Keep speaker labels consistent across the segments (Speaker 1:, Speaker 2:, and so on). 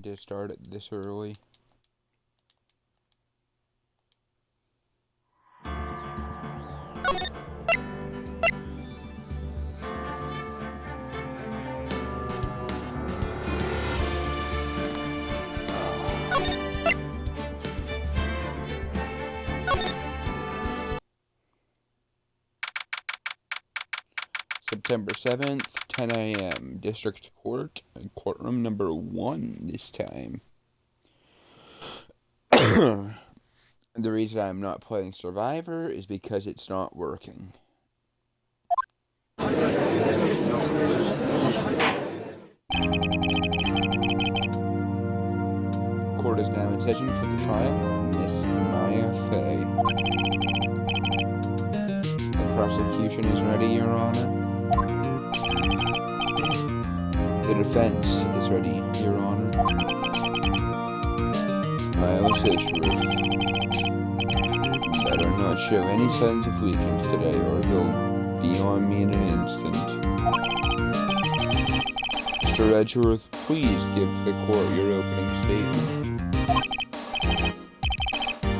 Speaker 1: to start it this early. September 7th, 10 a.m. District Court, courtroom number 1 this time. The reason I'm not playing Survivor is because it's not working. Court is now in session for the trial of Miss Maya Fey. The prosecution is ready, Your Honor. The defense is ready, Your Honor. Miles Edgeworth better not show any signs of weakness today, or he'll be on me in an instant. Mr. Edgeworth, please give the court your opening statement.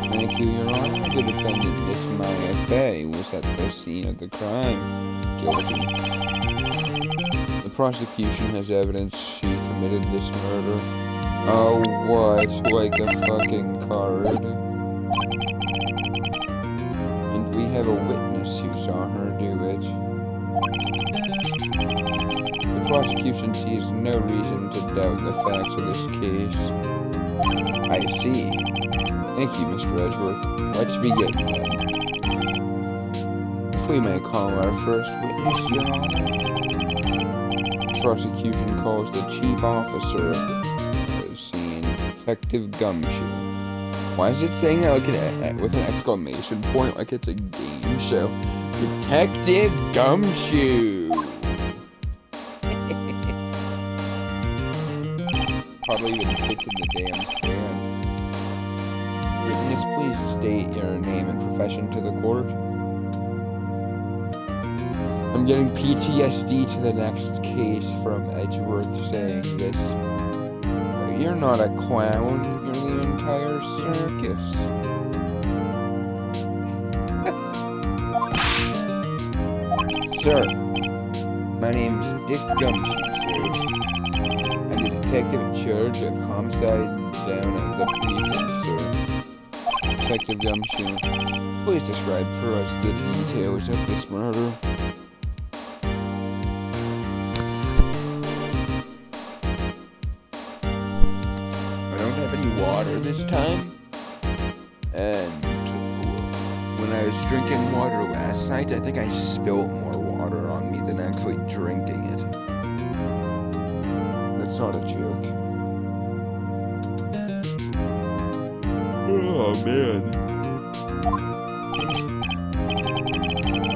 Speaker 1: Thank you, Your Honor. The defendant, Miss Maya Fey, was at the scene of the crime. Guilty. The prosecution has evidence she committed this murder. Oh, what? Like a fucking card. And we have a witness who saw her do it. The prosecution sees no reason to doubt the facts of this case. I see. Thank you, Mr. Edgeworth. Let's begin then. If we may call our first witness, Your Honor. The prosecution calls the chief officer of the scene, Detective Gumshoe. Why is it saying that with an exclamation point like it's a game show? Detective Gumshoe! Probably even fits in the damn stand. Witness, please state your name and profession to the court. I'm getting PTSD to the next case from Edgeworth saying this. You're not a clown, you're the entire circus. Sir, my name's Dick Gumshoe, sir. I'm the detective in charge of homicide down at the precinct, sir. Detective Gumshoe, please describe for us the details of this murder. Water this time, and when I was drinking water last night, I think I spilled more water on me than actually drinking it. That's not a joke. Oh man.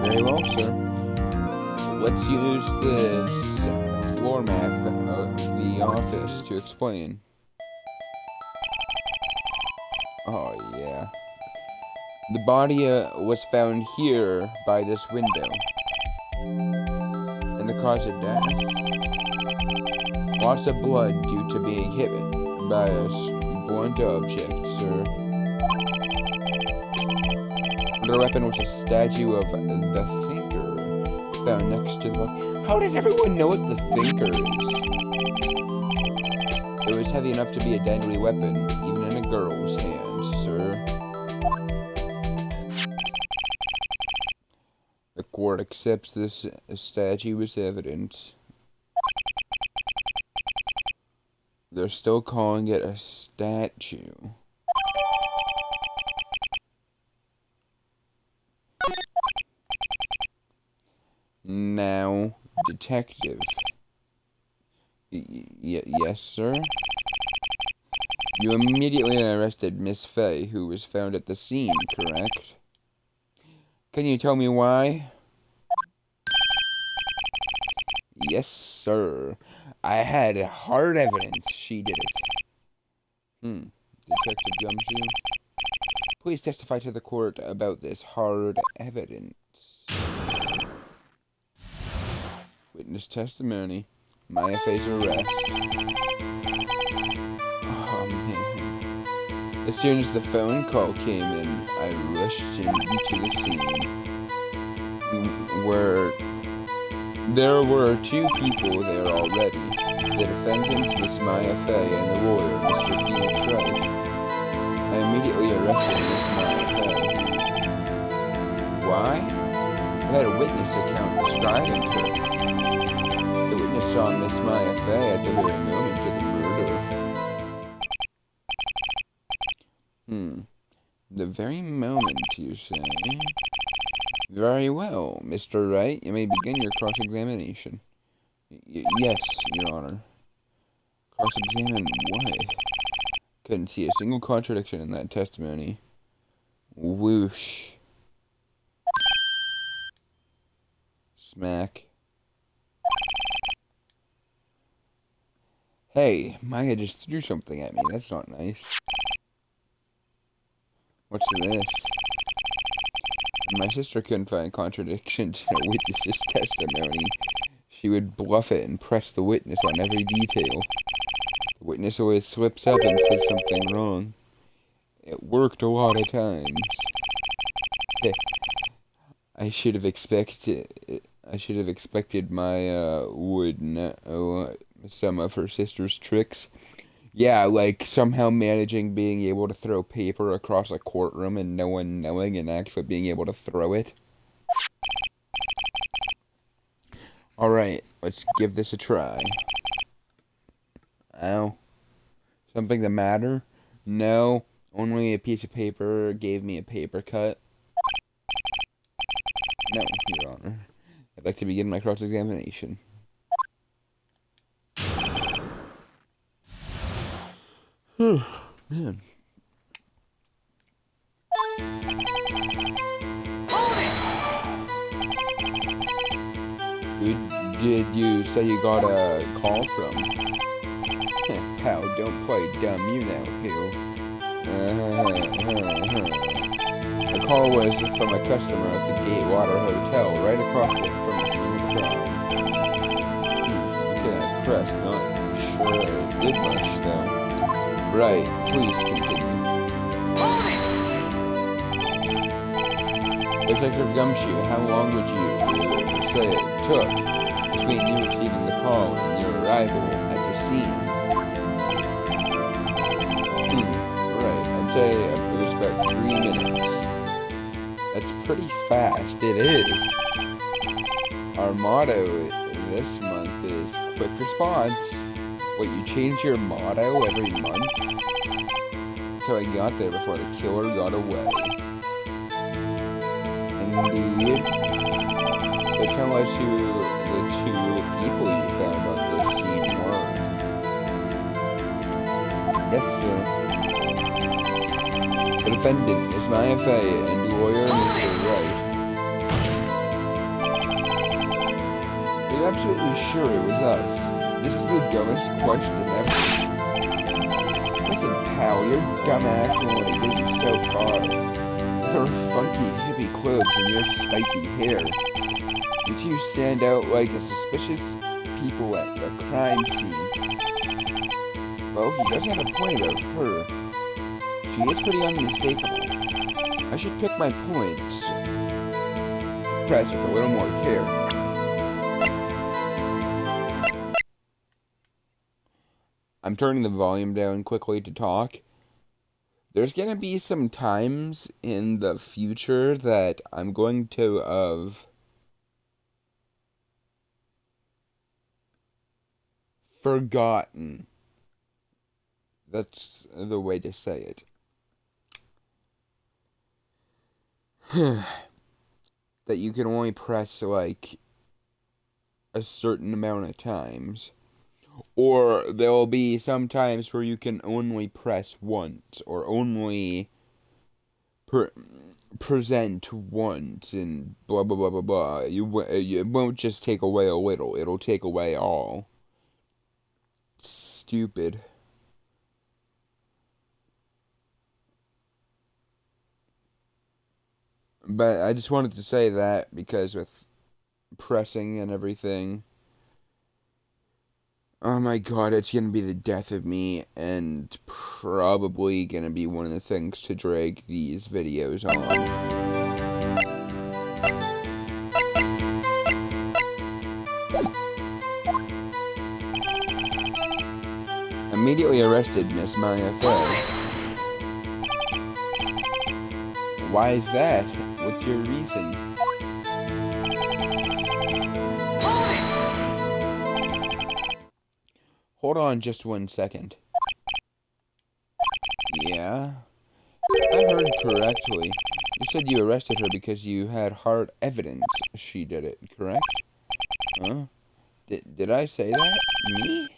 Speaker 1: Very well, sir. Let's use this floor map of the office to explain. Oh, yeah. The body was found here by this window. And the cause of death? Loss of blood due to being hit by a blunt object, sir. The weapon was a statue of the Thinker found next to the body. How does everyone know what the Thinker is? It was heavy enough to be a deadly weapon, even in a girl's hands, sir. The court accepts this statue as evidence. They're still calling it a statue. Now, detective. Yes, sir? You immediately arrested Miss Fey, who was found at the scene, correct? Can you tell me why? Yes, sir. I had hard evidence she did it. Detective Gumshoe, please testify to the court about this hard evidence. Witness testimony. Maya Fey's arrest. As soon as the phone call came in, I rushed into the scene, where there were two people there already, the defendant, Miss Maya Fey, and the lawyer, Mr. Phoenix Wright. I immediately arrested Miss Maya Fey. Why? I had a witness account describing her. The witness saw Miss Maya Fey at the very moment of the murder. The very moment, you say? Very well, Mr. Wright. You may begin your cross-examination. Yes, Your Honor. Cross-examine what? Couldn't see a single contradiction in that testimony. Whoosh. Smack. Hey, Maya just threw something at me. That's not nice. What's this? My sister couldn't find contradictions in a witness's testimony. She would bluff it and press the witness on every detail. The witness always slips up and says something wrong. It worked a lot of times. I should have expected Maya would know some of her sister's tricks. Yeah, like somehow managing being able to throw paper across a courtroom and no one knowing and actually being able to throw it. Alright, let's give this a try. Ow. Something the matter? No, only a piece of paper gave me a paper cut. No, Your Honor. I'd like to begin my cross-examination. Man. Who did you say you got a call from? Pal, don't play dumb, you know who. The call was from a customer at the Gatewater Hotel, right across from the scene of the crime. Okay, press, not sure it did much, though. Right, please continue. Detective Gumshoe, how long would you say it took between you receiving the call and your arrival at the scene? Right, I'd say it was about 3 minutes. That's pretty fast, it is. Our motto this month is quick response. Wait, you change your motto every month? So I got there before the killer got away. Indeed. So tell us who the two people you found on the scene were. Yes, sir. The defendant, Miss Maya Fey, and lawyer, Mr. Wright. Are you absolutely sure it was us? This is the dumbest question ever. Listen, pal, your dumb act will only get you so far. With her funky hippie clothes and your spiky hair, you two stand out like a suspicious people at a crime scene. Well, he does have a point about her. She is pretty unmistakable. I should pick my points. Press with a little more care. I'm turning the volume down quickly to talk. There's gonna be some times in the future that I'm going to have forgotten. That's the way to say it. That you can only press like a certain amount of times. Or there will be some times where you can only press once, or only present once, and blah blah blah blah blah. It won't just take away a little, it'll take away all. Stupid. But I just wanted to say that because with pressing and everything, Oh my god, it's gonna be the death of me, and probably gonna be one of the things to drag these videos on. Immediately arrested Miss Maya Fay. Why is that? What's your reason? Hold on just 1 second. Yeah? I heard correctly. You said you arrested her because you had hard evidence she did it, correct? Huh? Did I say that? Me?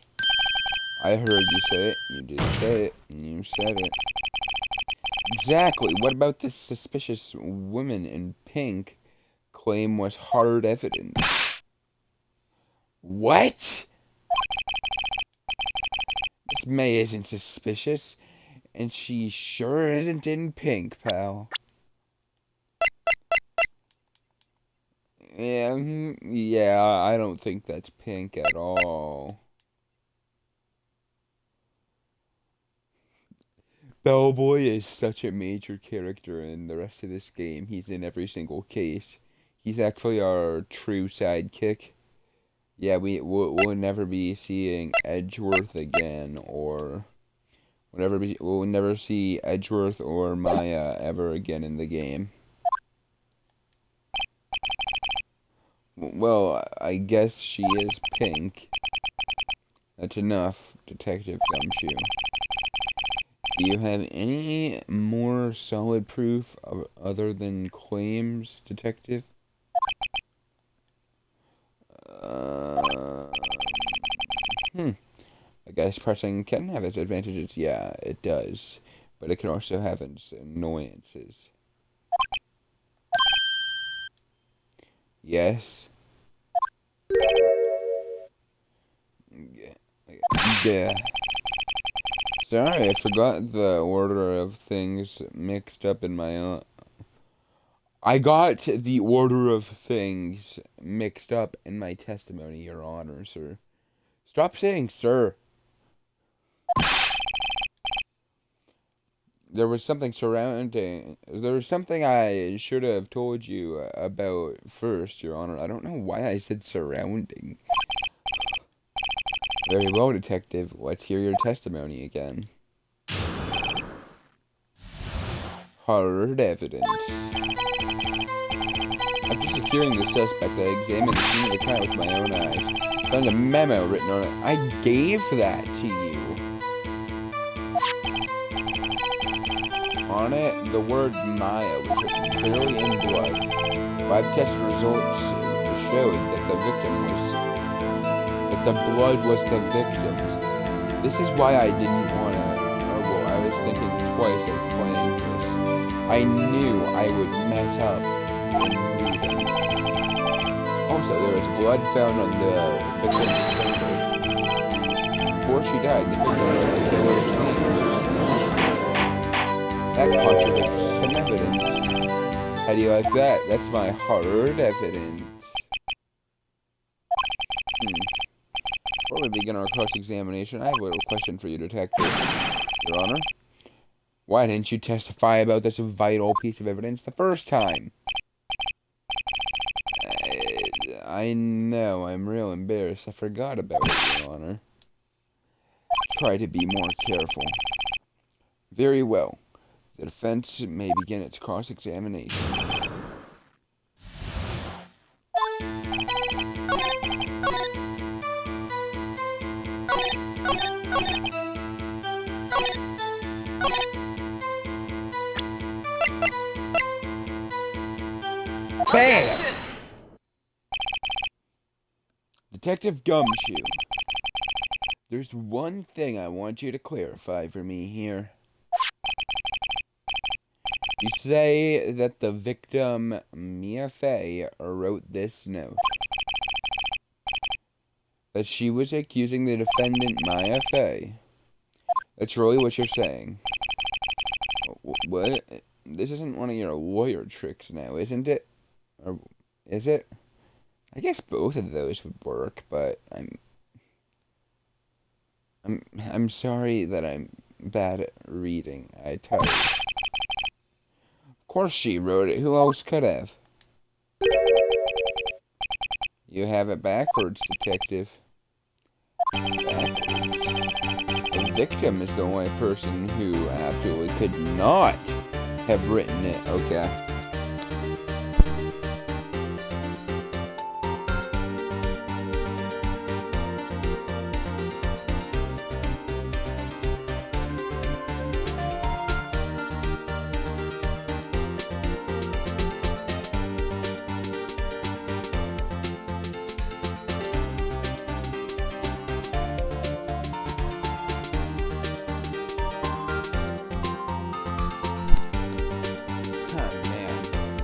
Speaker 1: I heard you say it. You did say it. You said it. Exactly. What about this suspicious woman in pink claim was hard evidence? What? Miss May isn't suspicious, and she sure isn't in pink, pal. Yeah, I don't think that's pink at all. Bellboy is such a major character in the rest of this game. He's in every single case. He's actually our true sidekick. Yeah, we'll never be seeing Edgeworth again, or we'll never see Edgeworth or Maya ever again in the game. Well, I guess she is pink. That's enough, Detective Gumshoe. Do you have any more solid proof other than claims, Detective? Uh, I guess pressing can have its advantages. Yeah, it does. But it can also have its annoyances. Yes? Yeah. Sorry, I forgot the order of things mixed up in my own. I got the order of things mixed up in my testimony, Your Honor, sir. Stop saying sir. There was something I should have told you about first, Your Honor. I don't know why I said surrounding. Very well, Detective. Let's hear your testimony again. Hard evidence. After securing the suspect, I examined the scene of the crime with my own eyes. Found a memo written on it. I gave that to you. On it, the word Maya was written clearly in blood. Lab test results showed that the blood was the victim's. This is why I didn't want to, I was thinking twice of playing this. I knew I would mess up and lose. Also, there was blood found on the victim's finger. Before she died, the victim was killed. That contradicts some evidence. How do you like that? That's my hard evidence. Before we begin our cross-examination, I have a little question for you, Detective. Your Honor? Why didn't you testify about this vital piece of evidence the first time? I know, I'm real embarrassed. I forgot about it, Your Honor. Try to be more careful. Very well. The defense may begin its cross-examination. Bam! Detective Gumshoe, there's one thing I want you to clarify for me here. You say that the victim, Mia Fey, wrote this note. That she was accusing the defendant, Maya Fey. That's really what you're saying. What? This isn't one of your lawyer tricks now, isn't it? Or is it? I guess both of those would work, but I'm sorry that I'm bad at reading. I tell you. Of course she wrote it. Who else could have? You have it backwards, detective. Backwards. The victim is the only person who absolutely could not have written it. Okay.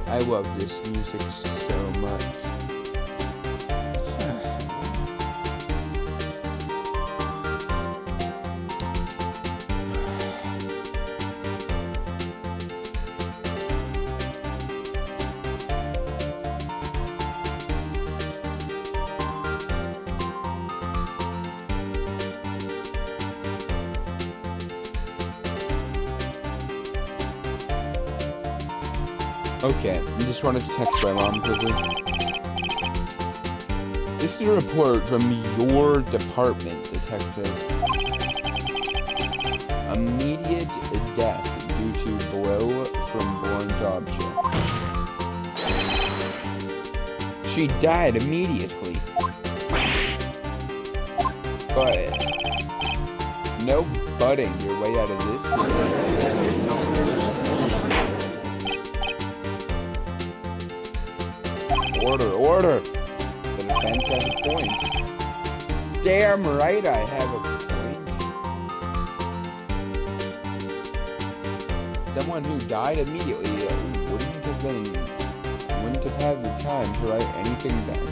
Speaker 1: I love this music so much. Okay, I just wanted to text my mom quickly. This is a report from your department, detective. Immediate death due to blow from blunt object. She died immediately. But no butting your way out of this. Order! The defense has a point. Damn right I have a point. Someone who died immediately wouldn't have had the time to write anything down.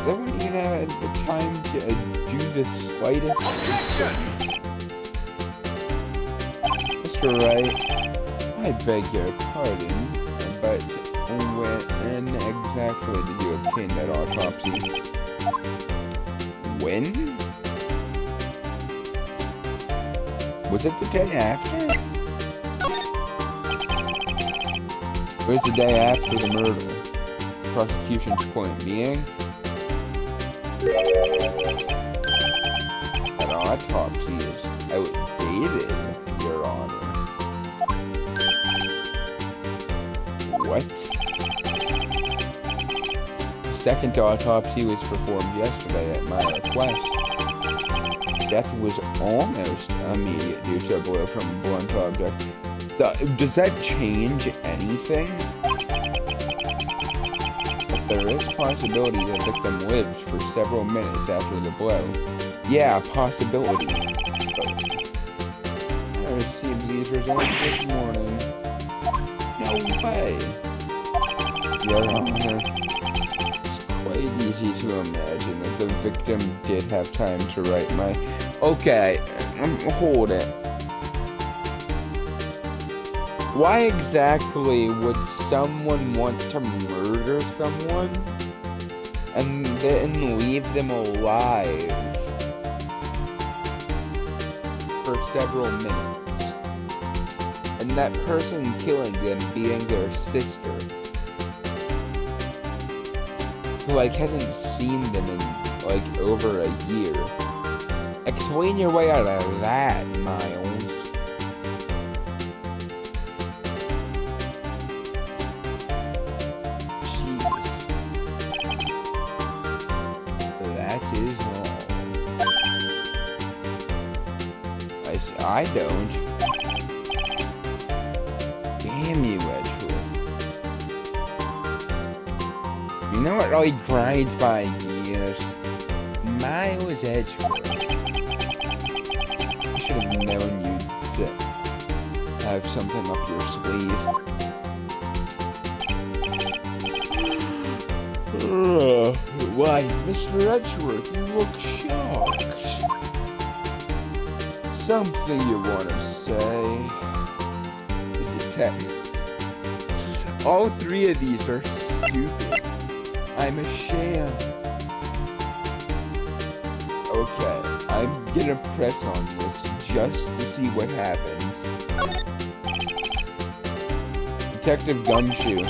Speaker 1: They wouldn't even have the time to do the slightest thing. Mr. Wright, I beg your pardon, but when exactly did you obtain that autopsy? When? Was it the day after? It was the day after the murder. Prosecution's point being that autopsy is outdated, Your Honor. What? Second autopsy was performed yesterday at my request. Death was almost immediate due to a blow from a blunt object. Does that change anything? But there is possibility the victim lived for several minutes after the blow. Yeah, possibility. I received these results this morning. No way. Your Honor. Quite easy to imagine that the victim did have time to write my... Okay, hold it. Why exactly would someone want to murder someone and then leave them alive for several minutes? And that person killing them being their sister, who, hasn't seen them in, over a year. Explain your way out of that, Miles. Jeez. That is all. I don't. Damn you, Edgeworth. You know what really grinds my gears? Miles Edgeworth. I should have known you'd have something up your sleeve. Why, Mr. Edgeworth, you look shocked. Something you want to say? Is it tech? All three of these are stupid. I'm a sham. Okay. I'm gonna press on this just to see what happens. Detective Gumshoe.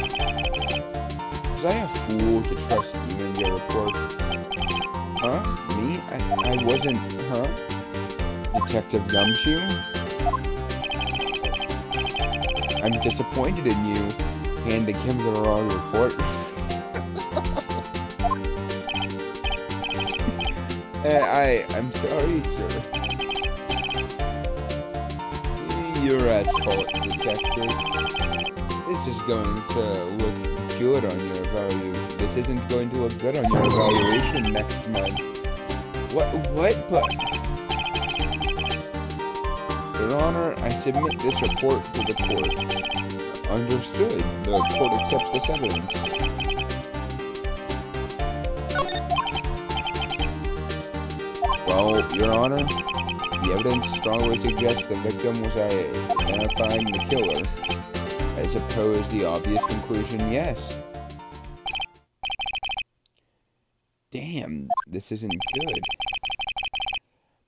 Speaker 1: Was I a fool to trust you in your report? Huh? Me? I wasn't, huh? Detective Gumshoe? I'm disappointed in you. Handing him the wrong report. I'm sorry, sir. You're at fault, detective. This is going to look good on your This isn't going to look good on your evaluation next month. What? But... Your Honor, I submit this report to the court. Understood. The court accepts this evidence. Well, Your Honor, the evidence strongly suggests the victim was identifying the killer. I suppose the obvious conclusion, yes. Damn, this isn't good.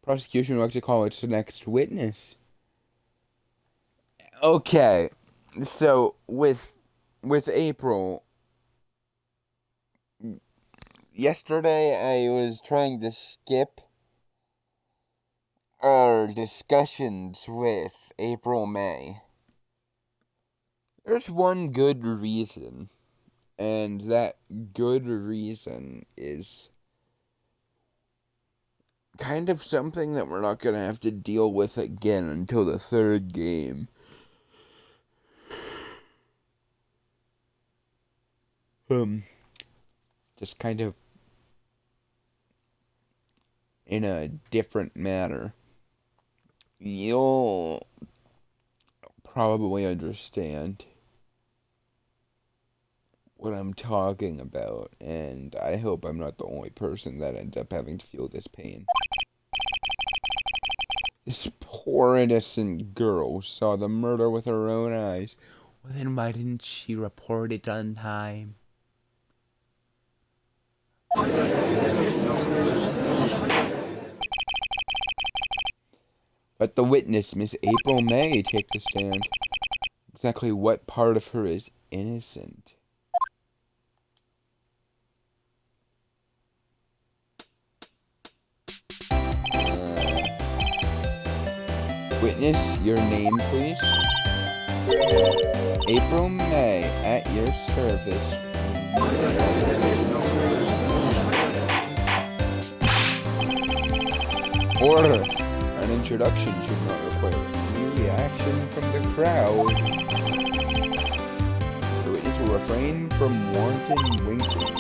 Speaker 1: Prosecution would like to call its next witness. Okay, so with April, yesterday I was trying to skip our discussions with April May. There's one good reason, and that good reason is kind of something that we're not going to have to deal with again until the third game. Just kind of in a different manner. You'll probably understand what I'm talking about, and I hope I'm not the only person that ends up having to feel this pain. This poor innocent girl saw the murder with her own eyes. Well, then why didn't she report it on time? Let the witness, Miss April May, take the stand. Exactly what part of her is innocent? Witness, your name, please? April May, at your service. Order! An introduction should not require any reaction from the crowd. The witness will refrain from wanton winking.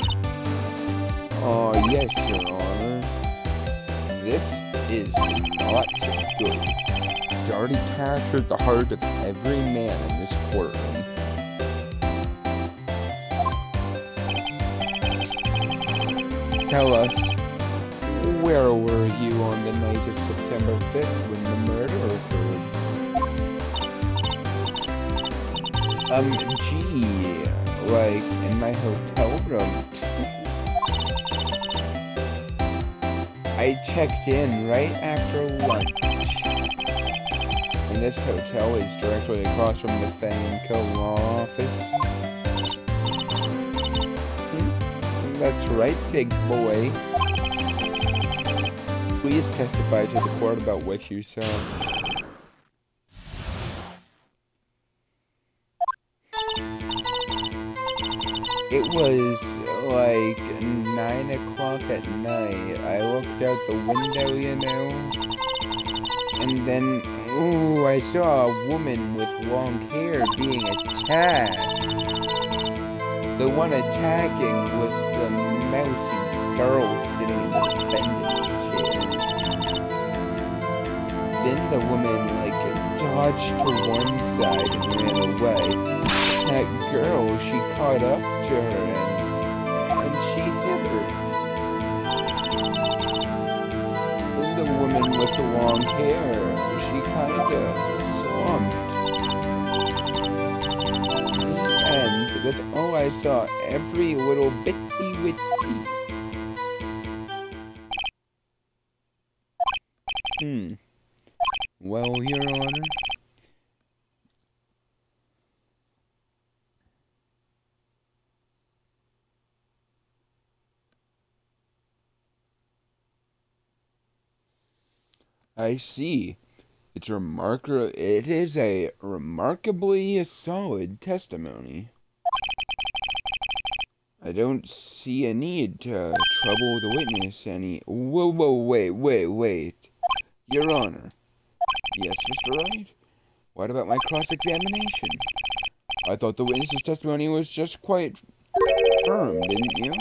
Speaker 1: Oh, yes, Your Honor. This is not good. It's already captured the heart of every man in this courtroom. Tell us, where were you on the night of September 5th when the murder occurred? Gee, like, in my hotel room. I checked in right after lunch. And this hotel is directly across from the Fanco law office. That's right, big boy. Please testify to the court about what you saw. It was like 9 o'clock at night. I looked out the window, you know, and then, ooh, I saw a woman with long hair being attacked. The one attacking was the mousy girl sitting in the defendant's chair. Then the woman, like, dodged to one side and ran away. That girl, she caught up to her and she hit her. Then the woman with the long hair, she kinda slumped. And that's all I saw, every little bitsy witsy. Your Honor. I see. It is a remarkably solid testimony. I don't see a need to trouble the witness any. Whoa, wait. Your Honor. Yes, Mr. Wright? What about my cross-examination? I thought the witness's testimony was just quite firm, didn't you?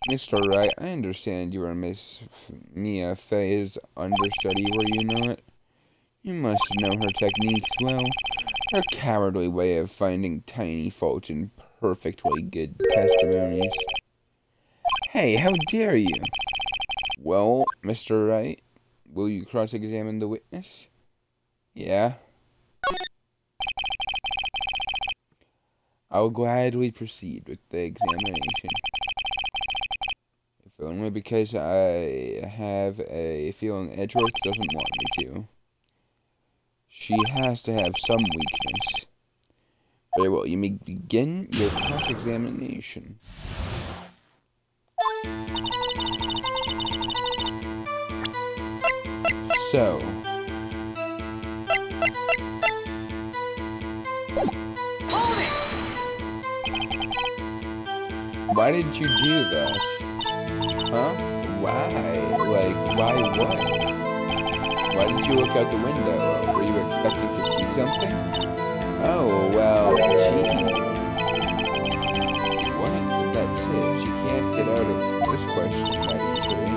Speaker 1: Mr. Wright, I understand you were Miss Mia Fey's understudy, were you not? You must know her techniques well. Her cowardly way of finding tiny faults in perfectly good testimonies. Hey, how dare you? Well, Mr. Wright, will you cross-examine the witness? Yeah? I'll gladly proceed with the examination. If only because I have a feeling Edgeworth doesn't want me to. She has to have some weakness. Very well, you may begin your cross-examination. So, why did you do that? Huh? Why? Why what? Why did you look out the window? Were you expecting to see something? Oh, well, gee. What? That's it. She can't get out of this question that easily.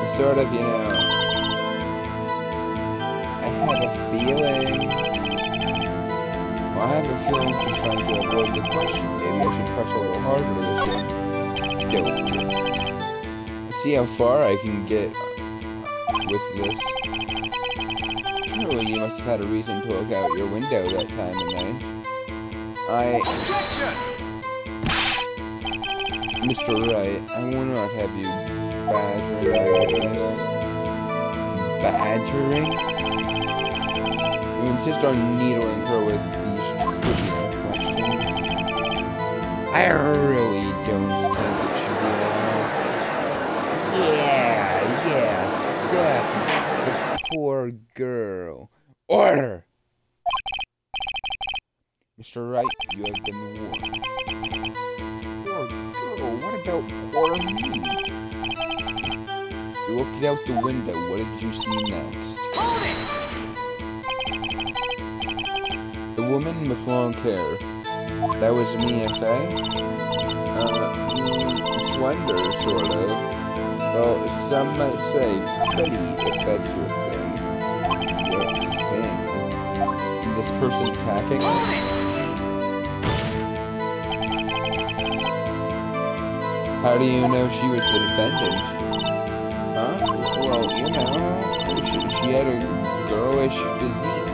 Speaker 1: It's sort of, I have a feeling. Well, I have a feeling she's trying to avoid the question. Maybe I should press a little harder this one. Go for it. See how far I can get with this. Surely you must have had a reason to look out your window that time of night.
Speaker 2: Objection!
Speaker 1: Mr. Wright, I will not have you badgering like this. Badgering? You insist on needling her with these trivia questions. I really don't think it should be allowed. Yeah, stop. The poor girl. Order! Mr. Wright, you have been warned. Poor girl, what about poor me? You looked out the window, what did you see next? The woman with long hair. That was me, slender, sort of. Well, some might say pretty, if that's your thing. Your thing. This person attacking me? How do you know she was the defendant? Huh? Well, she had a girlish physique.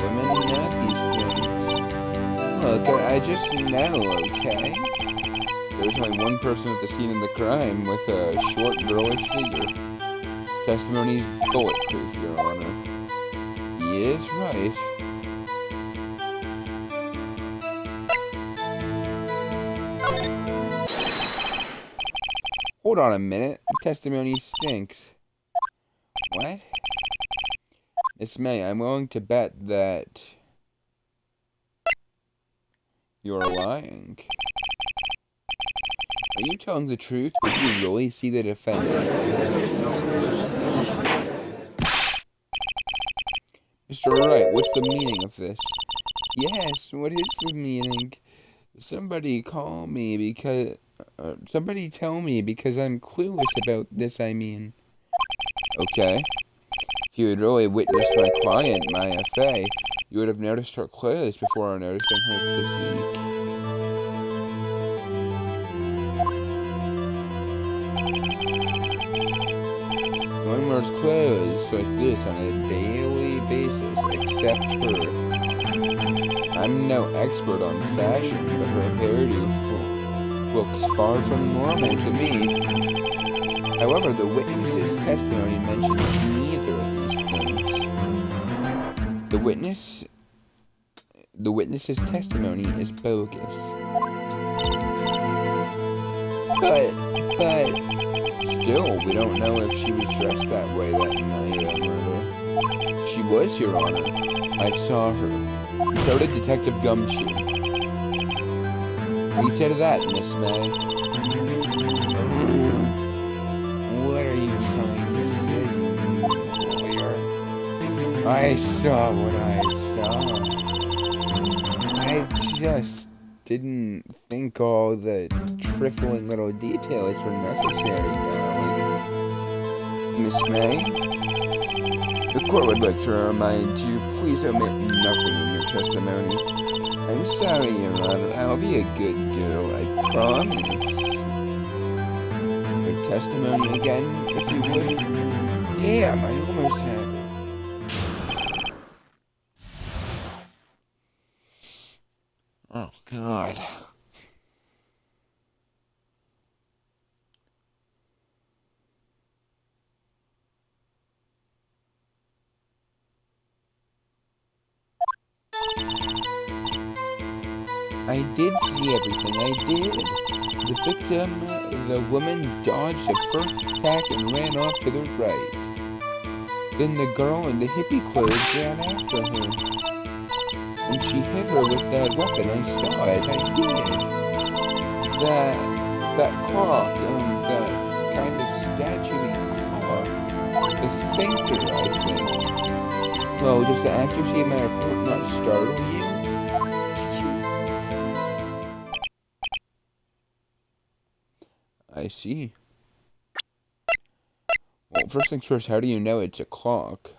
Speaker 1: Women have these things. Look, I just know, okay? There's only one person at the scene of the crime with a short, girlish figure. Testimony's bulletproof, Your Honor. He is right. Hold on a minute. The testimony stinks. What? Miss May, I'm willing to bet that you're lying. Are you telling the truth? Did you really see the defendant? Mr. Wright, what's the meaning of this? Yes, what is the meaning? Somebody call me because... somebody tell me because I'm clueless about this, I mean. Okay. If you had really witnessed my client, Maya Fey, you would have noticed her clothes before noticing her physique. No one wears clothes like this on a daily basis, except her. I'm no expert on fashion, but her hairdo looks far from normal to me. However, the witness's testimony mentions neither of these things. The witness's testimony is bogus. But still, we don't know if she was dressed that way that night of murder. She was, Your Honor. I saw her. And so did Detective Gumshoe. What do you say to that, Miss May? What are you trying to say, lawyer? I saw what I saw. I just didn't think all the trifling little details were necessary, darling. Miss May? The court would like to remind you, please omit nothing in your testimony. I'm sorry, Your Honor. I'll be a good girl, I promise. Your testimony again, if you would. Damn, I almost had it. Oh, God. I did see everything, I did. The victim, the woman, dodged the first attack and ran off to the right. Then the girl in the hippie clothes ran after her. And she hit her with that weapon, I saw it, I did. That clock, that kind of statue-y clock. The thinker, I think. Well, does the accuracy of my report not startle you? I see. Well, first things first, how do you know it's a clock?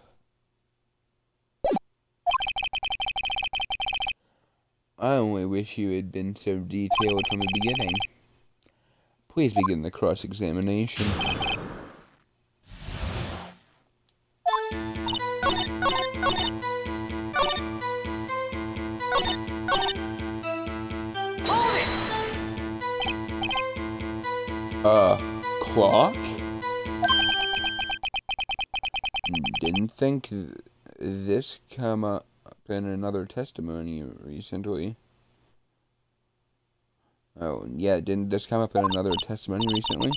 Speaker 1: I only wish you had been so detailed from the beginning. Please begin the cross-examination. Clock? Didn't think this come up in another testimony recently. Oh, yeah, didn't this come up in another testimony recently?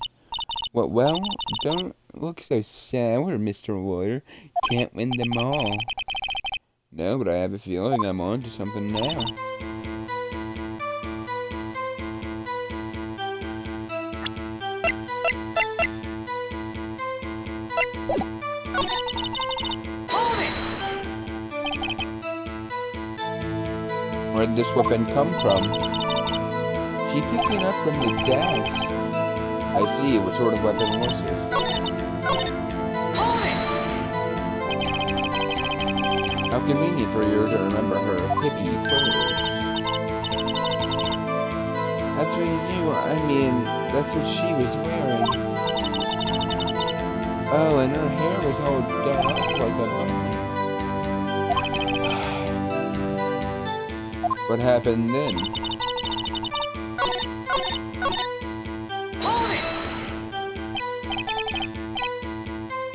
Speaker 1: Well, don't look so sour, Mr. Lawyer. Can't win them all. No, but I have a feeling I'm on to something now. Where did this weapon come from? She picked it up from the desk. I see. What sort of weapon was it? How convenient for you to remember her hippie clothes. That's what you do. I mean, that's what she was wearing. Oh, and her hair was all done up like a bunny. What happened then?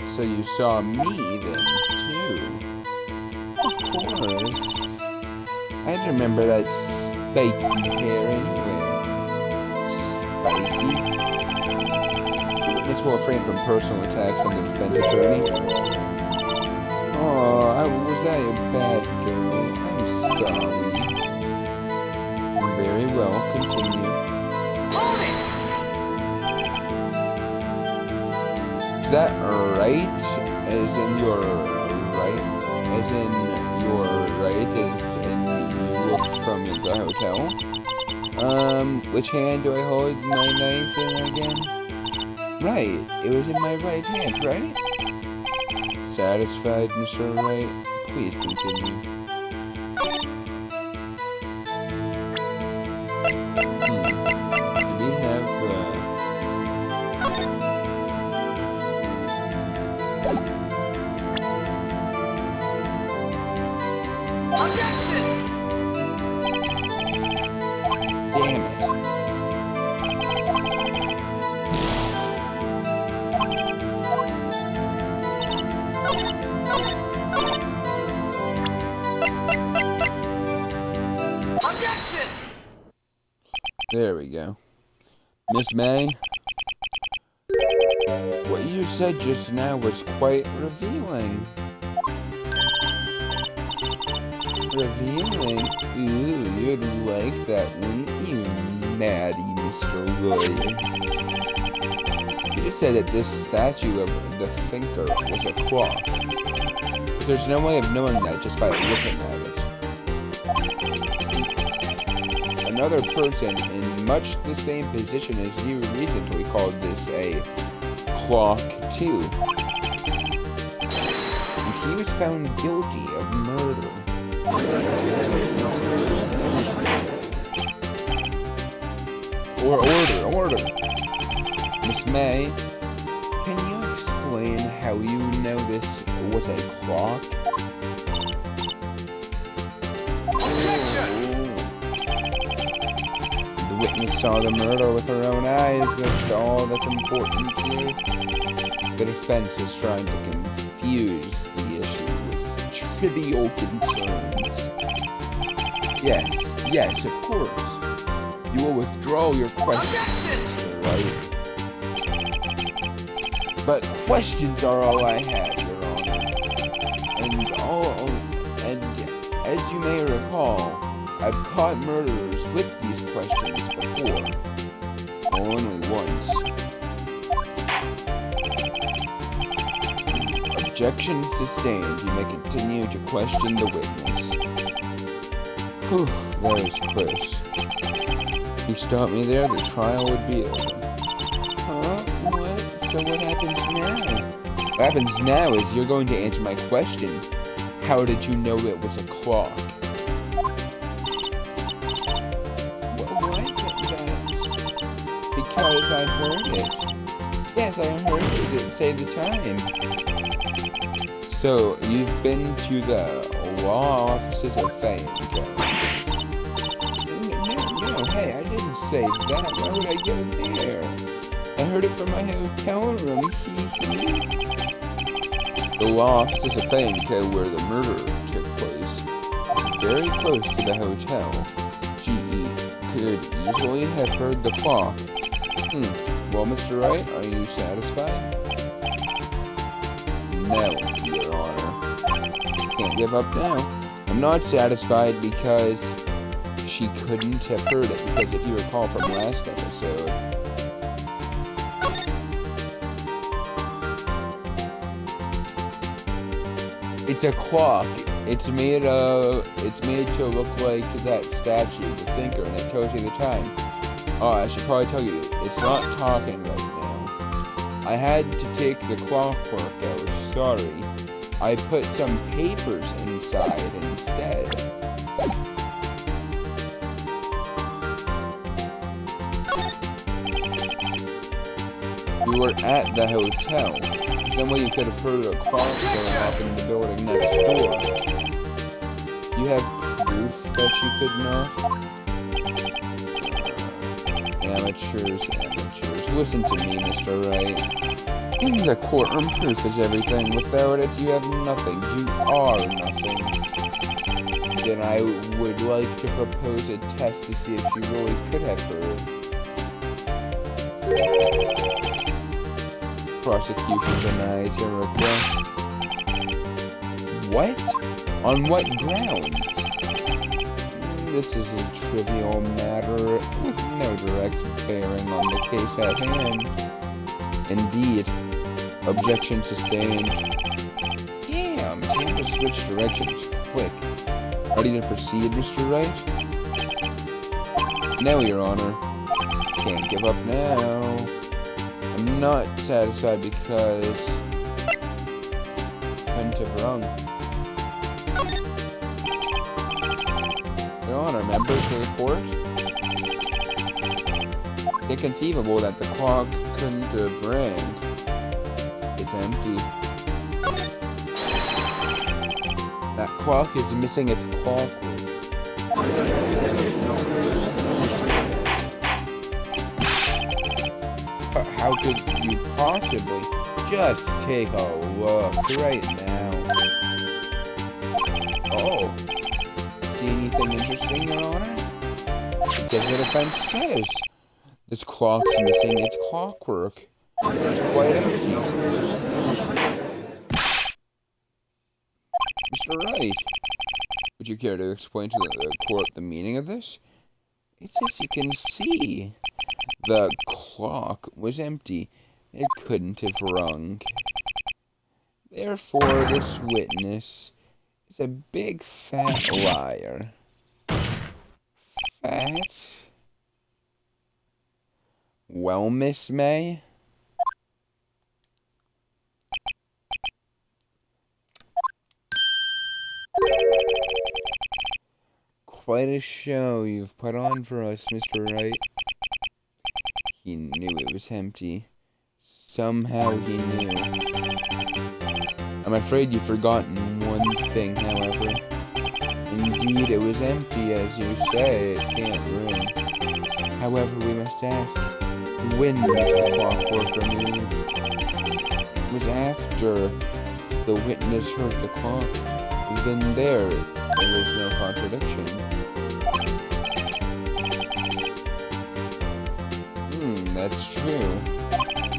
Speaker 1: So you saw me then, too? Of course. I remember that spiky hair anyway. Spiky? The witness will refrain from personal attacks from the defense attorney. Oh, was I a bad girl? I'm sorry. Very well, continue. Is that right? As in your right? As in your right? As in you looked from the hotel? Which hand do I hold my knife in again? Right, it was in my right hand, right? Satisfied, Mr. Wright? Please continue. We have, damn it. There we go. Miss May, what you said just now was quite revealing. Revealing? Ooh, you'd like that, wouldn't you, Natty Mr. Wright? You just said that this statue of the thinker was a clock. There's no way of knowing that just by looking at it. Another person in much the same position as you recently called this a clock too. And he was found guilty of murder. Order. Miss May, can you explain how you know this was a clock? The witness saw the murder with her own eyes. That's all that's important here. The defense is trying to confuse the issue with trivial concerns. Yes, of course. You will withdraw your question, Mr. Wright. But questions are all I have, Your Honor. And as you may recall, I've caught murderers with these questions before. Only once. Objection sustained. You may continue to question the witness. Whew, that was close. If you stop me there, the trial would be over. Huh? What? So what happens now? What happens now is you're going to answer my question. How did you know it was a clock? What? Because I heard it. Yes, I heard it. It didn't say the time. So, you've been to the law offices of fame, No, hey, I didn't say that. Why would I go there? I heard it from my hotel room. The law offices of Fame, where the murder took place, is very close to the hotel. GE could easily have heard the clock. Well, Mr. Wright, are you satisfied? No, Your Honor. Can't give up now. I'm not satisfied because she couldn't have heard it, because if you recall from last episode, it's a clock. It's made to look like that statue, the thinker, and it tells you the time. Oh, I should probably tell you, it's not talking right now. I had to take the clockwork out, sorry. I put some papers inside instead. You were at the hotel. There's no way you could have heard a clock going off in the building next door. You have proof that you could not? Amateurs. Listen to me, Mr. Wright. In the courtroom, proof is everything. Without it, you have nothing. You are nothing. Then I would like to propose a test to see if she really could have heard. Prosecution denies your request. What? On what grounds? This is a trivial matter with no direct bearing on the case at hand. Indeed. Objection sustained. Damn, time to switch directions quick. Ready to proceed, Mr. Wright? No, Your Honor. Can't give up now. I'm not satisfied because couldn't have rung. Your Honor, members of the court? It's inconceivable that the clock couldn't have rang. It's empty. That clock is missing its clockwork. How could you possibly? Just take a look right now. Oh. See anything interesting, Your Honor? just as the defense says. This clock's missing its clockwork. It's quite empty. Mr. Wright, would you care to explain to the court the meaning of this? It's as you can see. The clock was empty. It couldn't have rung. Therefore, this witness is a big fat liar. Fat? Well, Miss May? Quite a show you've put on for us, Mr. Wright. He knew it was empty. Somehow he knew. I'm afraid you've forgotten one thing, however. Indeed, it was empty, as you say. It can't ring. However, we must ask, when was the clockwork removed? It was after the witness heard the clock. Then there was no contradiction. That's true.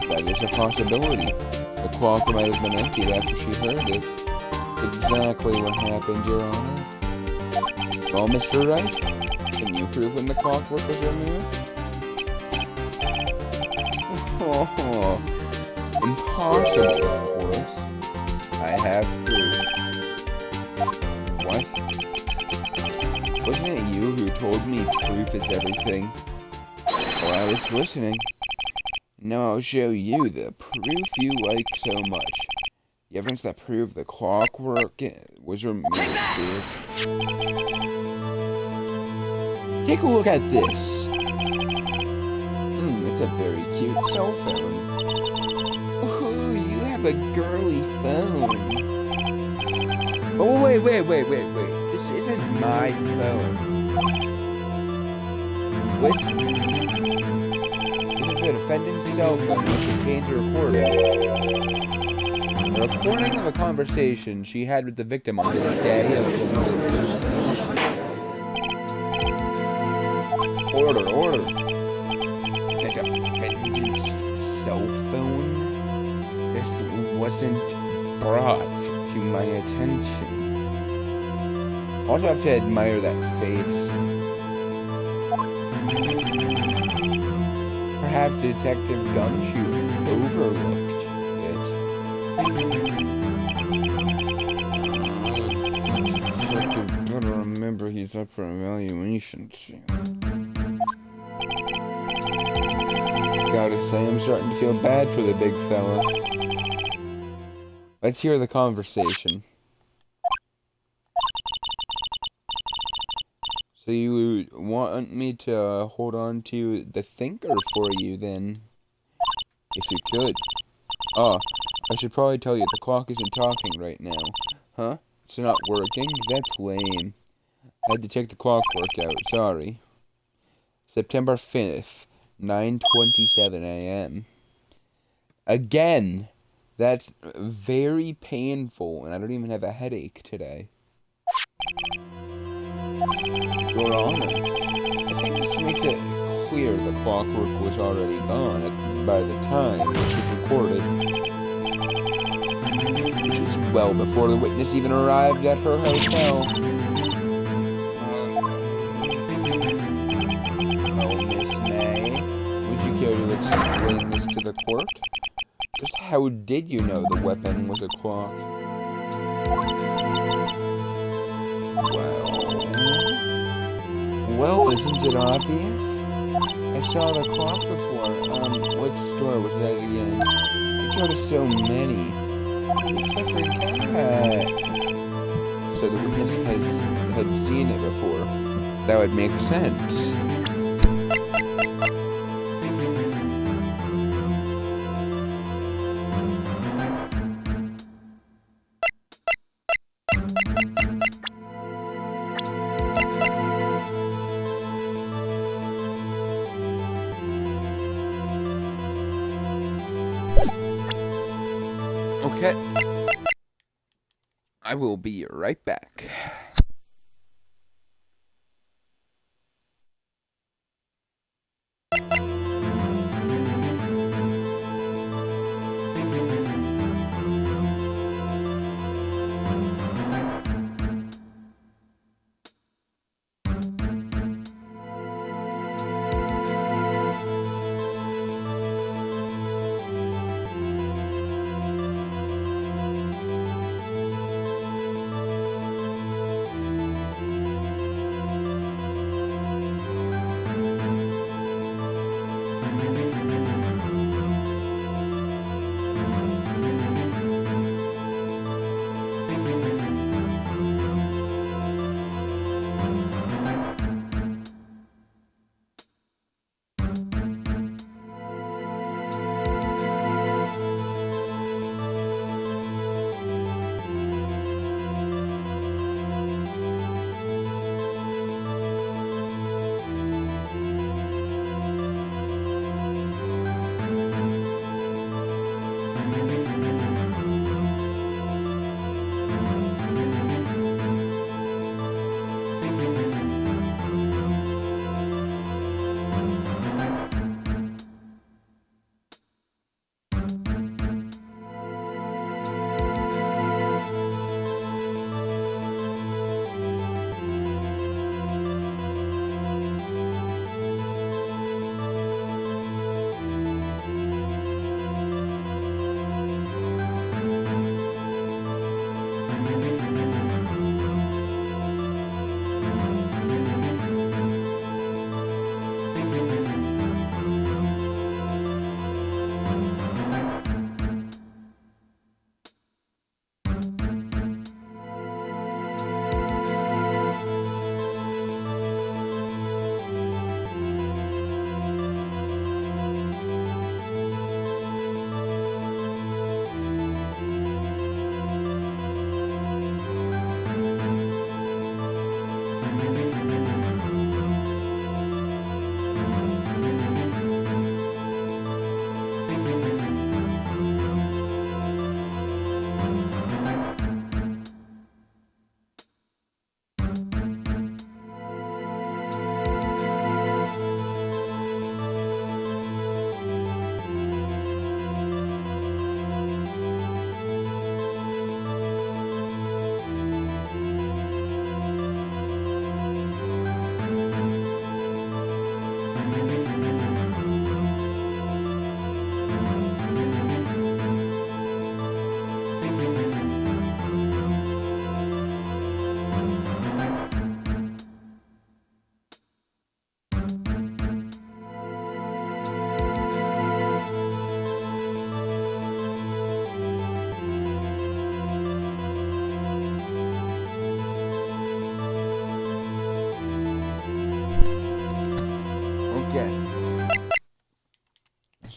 Speaker 1: That is a possibility. The clock might have been emptied after she heard it. Exactly what happened, Your Honor. Well, Mr. Wright, can you prove when the clockwork was removed? Oh, impossible, of course. I have proof. What? Wasn't it you who told me proof is everything? Well, I was listening. Now I'll show you the proof you like so much. The evidence that proved the clockwork was removed is... Take a look at this. It's a very cute cell phone. Ooh, you have a girly phone. Oh, wait. This isn't my phone. Listen. This is the defendant's cell phone that contains a recording. A recording of a conversation she had with the victim on the day of the murder. Order. The defendant's cell phone? This wasn't brought to my attention. Also have to admire that face. Perhaps Detective Gumshoe overlooked it. Detective better remember he's up for evaluation soon. Gotta say, I'm starting to feel bad for the big fella. Let's hear the conversation. So you want me to hold on to the thinker for you, then? If you could. I should probably tell you, the clock isn't talking right now. Huh? It's not working? That's lame. I had to check the clockwork out, sorry. September 5th, 9:27 a.m. Again! That's very painful, and I don't even have a headache today. Your Honor, I think this makes it clear the clockwork was already gone by the time this was recorded. Which was well before the witness even arrived at her hotel. Oh, Miss May, would you care to explain this to the court? Just how did you know the weapon was a clock? Well, isn't it obvious? I saw the clock before. What store was that again? I go to so many. Except for that. So the witness had seen it before. That would make sense. Okay. I will be right back.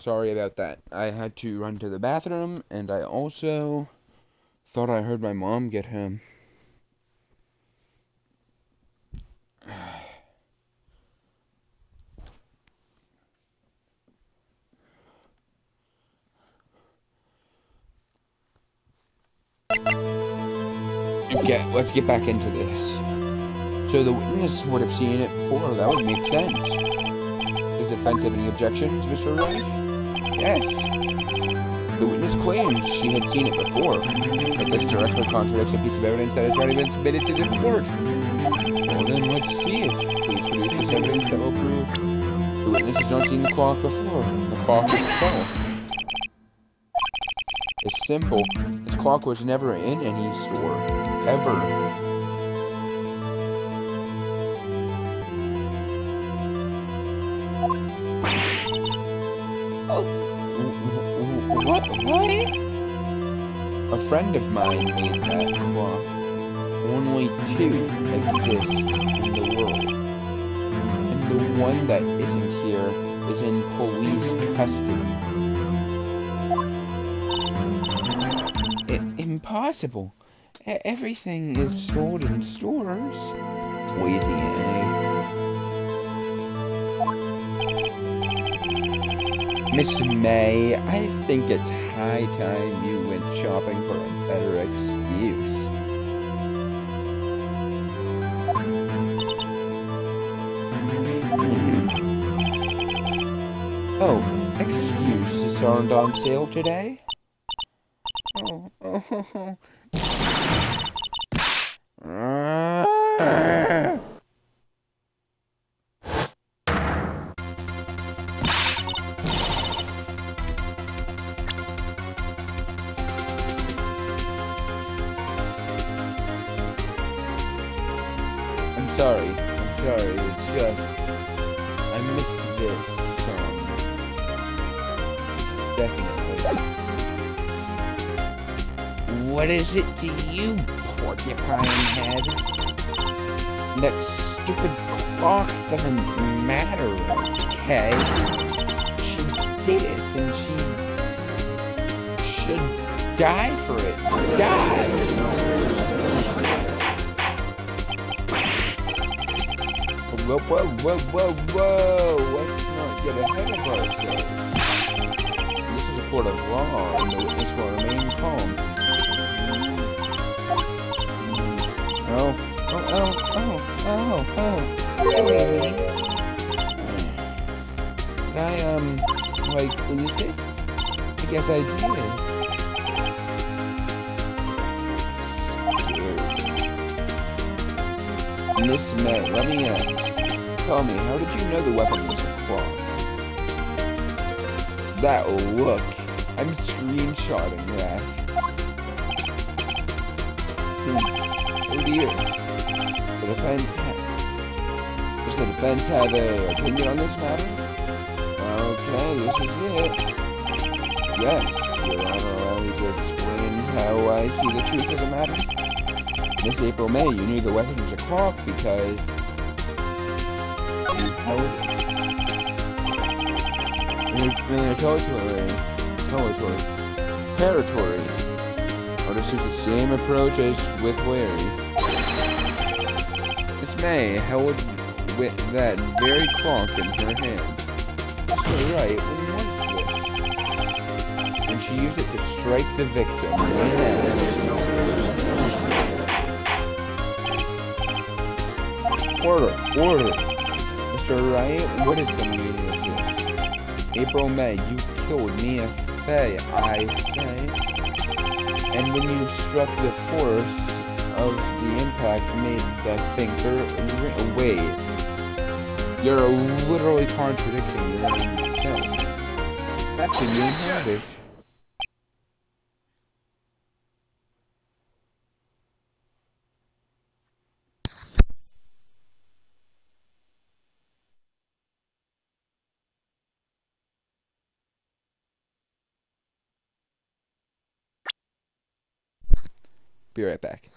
Speaker 1: sorry about that. I had to run to the bathroom, and I also thought I heard my mom get home. Okay, let's get back into this. So the witness would have seen it before. That would make sense. Does the defense have any objections, Mr. Wright? Yes. The witness claims she had seen it before, but this directly contradicts a piece of evidence that has already been submitted to the court. Well then, let's see it. Please produce this evidence that will prove the witness has not seen the clock before. The clock itself. It's simple. This clock was never in any store. Ever. Oh. What? A friend of mine made that clock. Only two exist in the world. And the one that isn't here is in police custody. Impossible. Everything is sold in stores. Louisiana. Miss May, I think it's high time you went shopping for a better excuse. Oh, excuses aren't on sale today? Oh. I'm sorry, it's just, I missed this song. Definitely. What is it to you, porcupine head? That stupid clock doesn't matter, okay? She did it, and she should die for it. Die! Whoa. Let's not get ahead of ourselves. This is a court of law, and the witness will remain calm. Oh. Sorry. Did I, lose it? I guess I did. Miss May, let me ask. Tell me, how did you know the weapon was a clock? That look. I'm screenshotting that. Oh dear. Does the defense have an opinion on this matter? Okay, this is it. Yes, Your Honor, allow me to explain how I see the truth of the matter. Miss April May, you knew the weapon was a clock because you held it. In a territory. I'll just use the same approach as with Larry. Miss May held with that very clock in her hand. Mr. Wright, when was this? When she used it to strike the victim. Order. Mr. Wright, what is the meaning of this? April May, you killed Mia Fey, I say. And when you struck, the force of the impact made the thinker wait. You're literally contradicting your own self. That's a new habit. Be right back.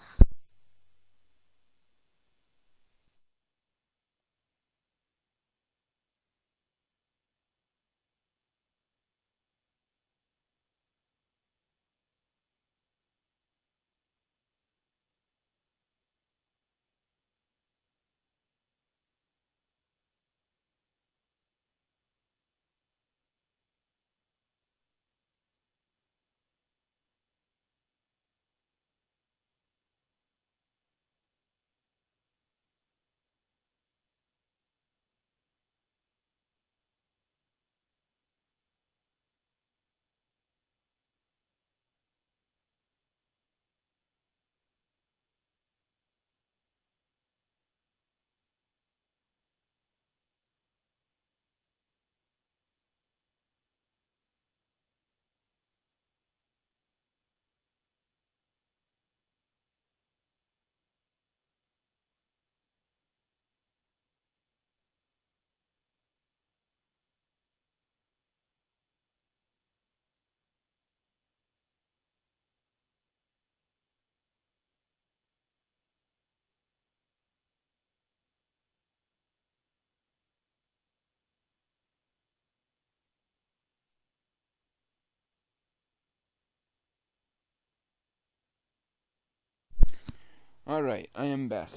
Speaker 1: Alright, I am back.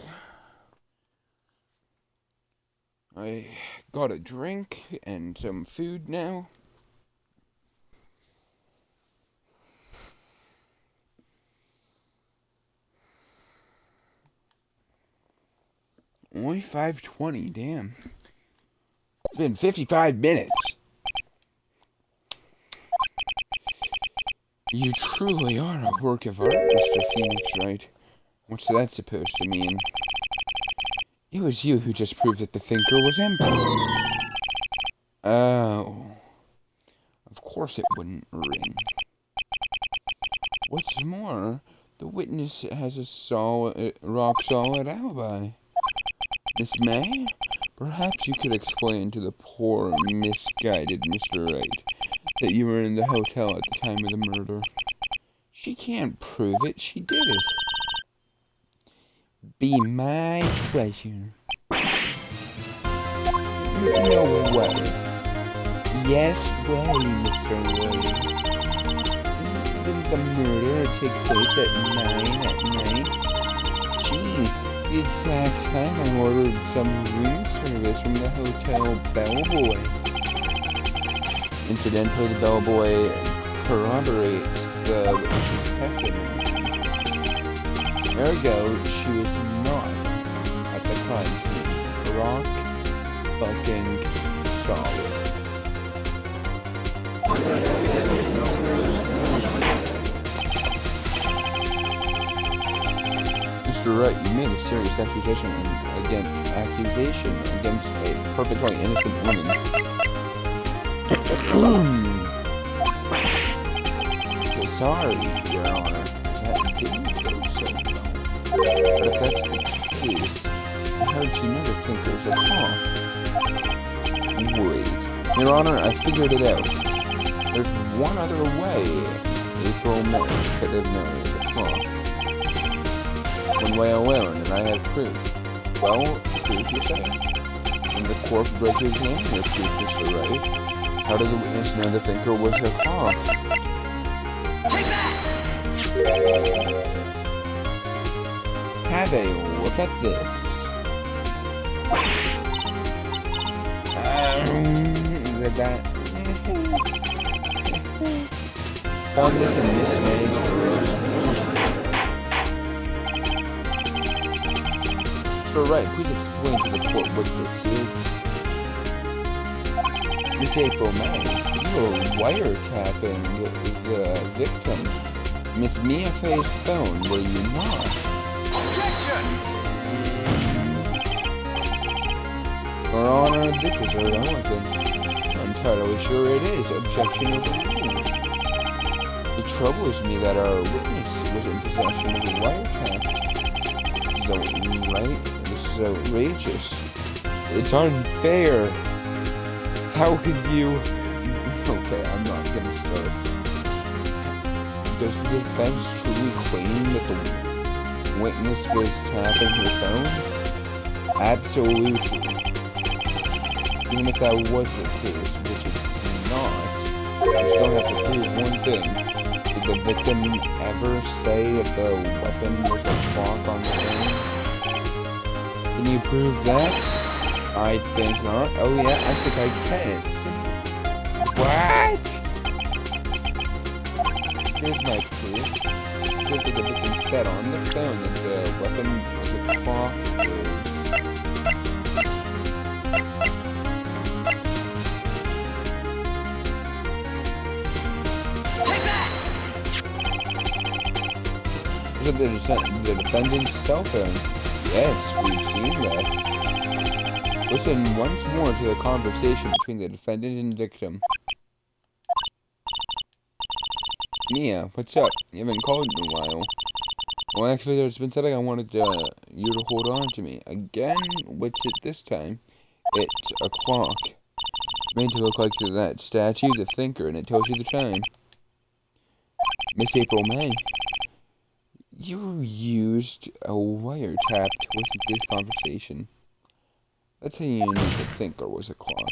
Speaker 1: I got a drink and some food now. Only 5:20, damn. It's been 55 minutes. You truly are a work of art, Mr. Phoenix Wright. What's that supposed to mean? It was you who just proved that the thinker was empty. Oh. Of course it wouldn't ring. What's more, the witness has a rock-solid alibi. Miss May, perhaps you could explain to the poor, misguided Mr. Wright that you were in the hotel at the time of the murder. She can't prove it, she did it. Be my pleasure. No way. Yes way, Mr. Wright. Didn't the murder take place at 9 at night? Gee, the exact time I ordered some room service from the hotel bellboy. Incidentally, the bellboy corroborates the witness's testimony. Ergo, she was not at the crime scene. Rock fucking solid. Mr. Wright, you made a serious accusation against a perfectly innocent woman. So sorry, Your Honor. That didn't go so well. But if that's the case, I heard you never think there's a call. Wait. Your Honor, I figured it out. There's one other way April May could have known it was a clock. One way alone, and I have proof. Well, proof, you say? And the cork breaker's name, your proof, Mr. Wright. How did the witness know the thinker was a clock? Take that! Have a look at this. That. Found this in Miss May's garage. Mr. Wright, please explain to the court what this is. Miss April May, you were wiretapping the victim. Miss Mia Fay's phone, were you not? Objection! Your Honor, this is irrelevant. I'm entirely sure it is. Objection overruled. It troubles me that our witness was in possession of a wiretap. This is outrageous. It's unfair. How could you... Okay, I'm not gonna start. Does the defense truly claim that the witness was tapping her phone? Absolutely. Even if that was the case, which it's not, you still have to prove one thing. Did the victim ever say that the weapon was a clock on the phone? Can you prove that? I think not. Oh yeah, I think I can. What? Here's my proof. Proof that the victim said on the phone that the weapon was a clock. The defendant's cell phone. Yes, we've seen that. Listen once more to the conversation between the defendant and victim. Mia, what's up? You haven't called in a while. Well, actually, there's been something I wanted you to hold on to me. Again? What's it this time? It's a clock. It's made to look like that statue, the thinker, and it tells you the time. Miss April May. You used a wiretap to listen to this conversation. That's how you knew the thinker was a clock.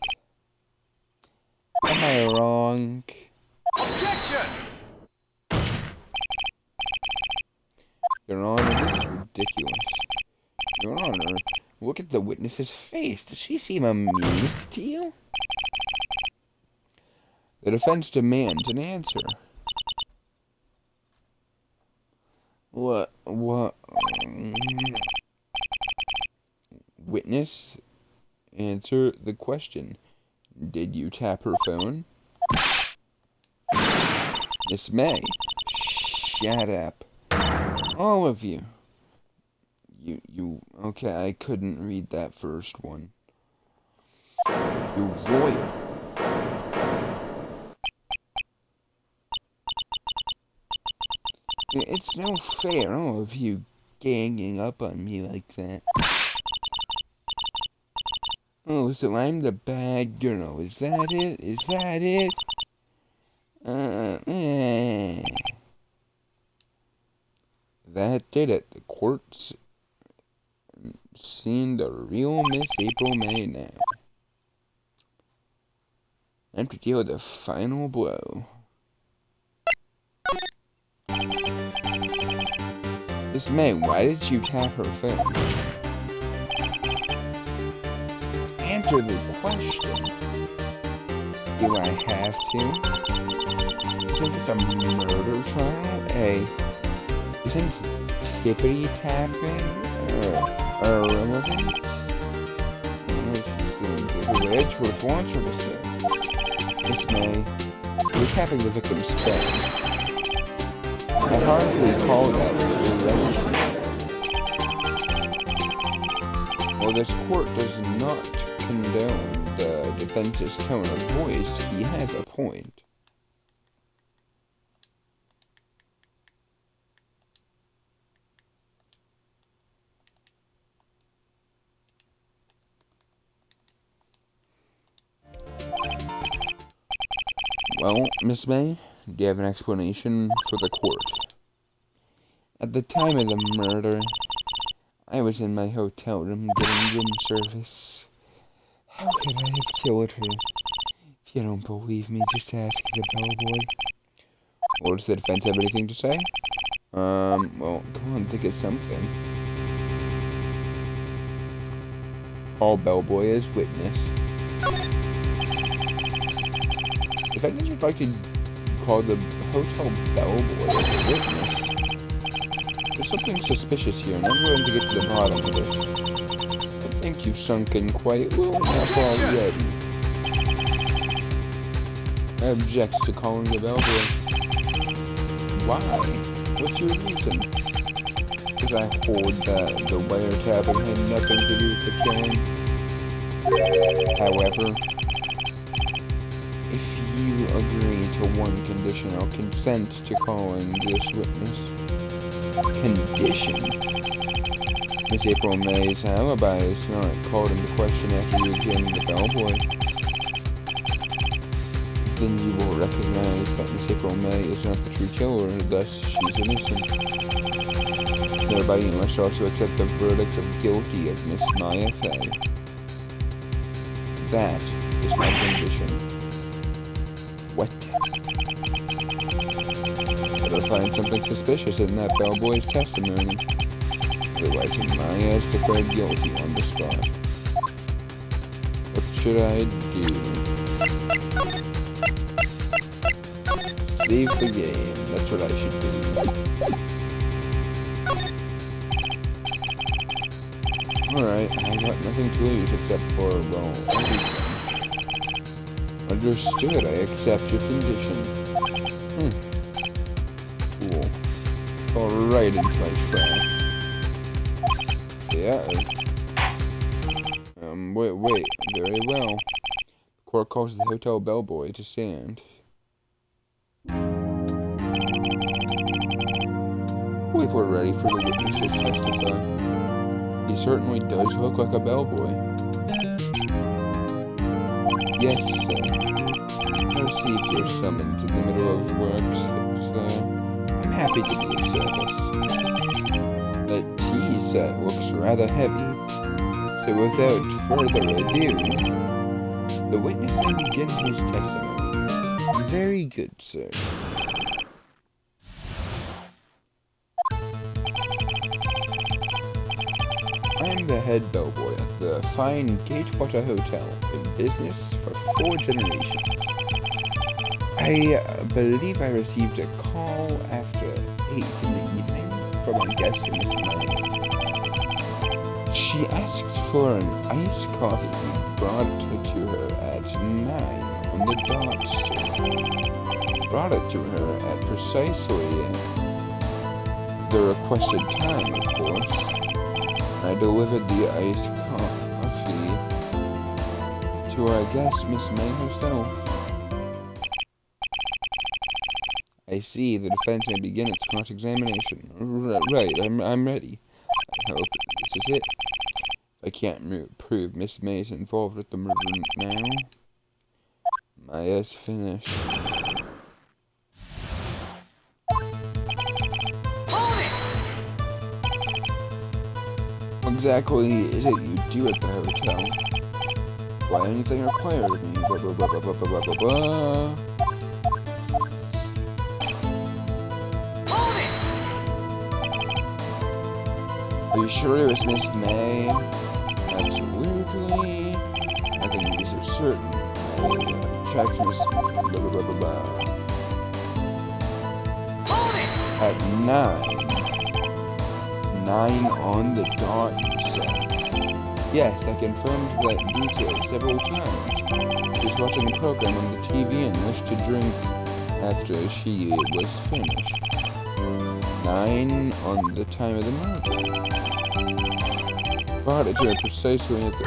Speaker 1: Am I wrong? Objection! Your Honor, this ridiculous. Your Honor, look at the witness's face. Does she seem amused to you? The defense demands an answer. What? Witness, answer the question. Did you tap her phone? Miss May, shut up. All of you. Okay, I couldn't read that first one. You royal. It's no fair, all of you ganging up on me like that. Oh, so I'm the bad girl. Is that it? Is that it? That did it. The court's seen the real Miss April May now. Time to deal with the final blow. Miss May, why did you tap her phone? Answer the question. Do I have to? Isn't this a murder trial? Isn't tippity tapping irrelevant? Which would want her to say? Miss May, we're tapping the victim's phone. I hardly call that irrelevant. While this court does not condone the defense's tone of voice, he has a point. Well, Miss May, do you have an explanation for the court? At the time of the murder, I was in my hotel room getting room service. How could I have killed her? If you don't believe me, just ask the bellboy. Well, does the defense have anything to say? Well, come on, think of something. Call bellboy as witness. Defendants would like to call the hotel bellboy as a witness. There's something suspicious here, and I'm going to get to the bottom of it. I think you've sunk in quite low enough already. I object to calling the bellboy. Why? What's your reason? Because I hold that the wiretapping had nothing to do with the killing. However, if you agree to one condition, I'll consent to calling this witness. Condition? Miss April May's alibi is not called into question after you examine the bellboy. Then you will recognize that Miss April May is not the true killer, thus she's innocent. Thereby you must also accept the verdict of guilty of Miss Maya Fay. That is my condition. What? Better find something suspicious in that bellboy's testimony. Otherwise, Maya is declared guilty on the spot. What should I do? Save the game. That's what I should do. Alright, I got nothing to lose except for, well, everything. Understood, I accept your condition. Cool. Fall right into my trap. Yeah. Wait. Very well. The court calls the hotel bellboy to stand. I believe we're ready for the witness to testify. He certainly does look like a bellboy. Yes, sir. I'll see if you're summoned in the middle of work, so I'm happy to be of service. The tea set looks rather heavy, so without further ado, the witness may begin his testimony. Very good, sir. the head bellboy at the fine Gagewater Hotel, in business for 4 generations. I believe I received a call after 8 in the evening from a guest, Miss May. She asked for an iced coffee. We brought it to her at 9 on the dot, sir. Brought it to her at precisely the requested time, of course. I delivered the iced coffee to our guest, Miss May herself. I see. The defense may begin its cross-examination. Right, I'm ready. I hope this is it. If I can't prove Miss May's involved with the murder now, Maya's finished. What exactly is it you do at the hotel? Why anything required of me? Blah, blah, blah, blah, blah, blah, blah, blah. Are you sure it was Miss May? Absolutely. I think these are certain. I checked Miss blah, blah, blah, blah, blah. At 9. 9 on the dot, you said. Yes, I confirmed that detail several times. She was watching the program on the TV and wished to drink after she was finished. 9 on the time of the murder. Brought it to her precisely at the...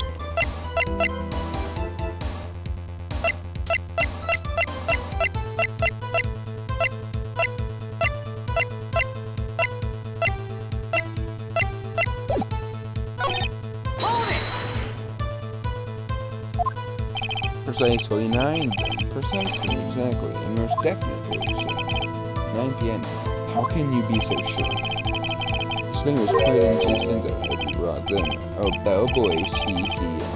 Speaker 1: Precisely 9, precisely, exactly, and most definitely, so 9 p.m. How can you be so sure? This thing was quite insistent that what you brought them. Oh, bellboys,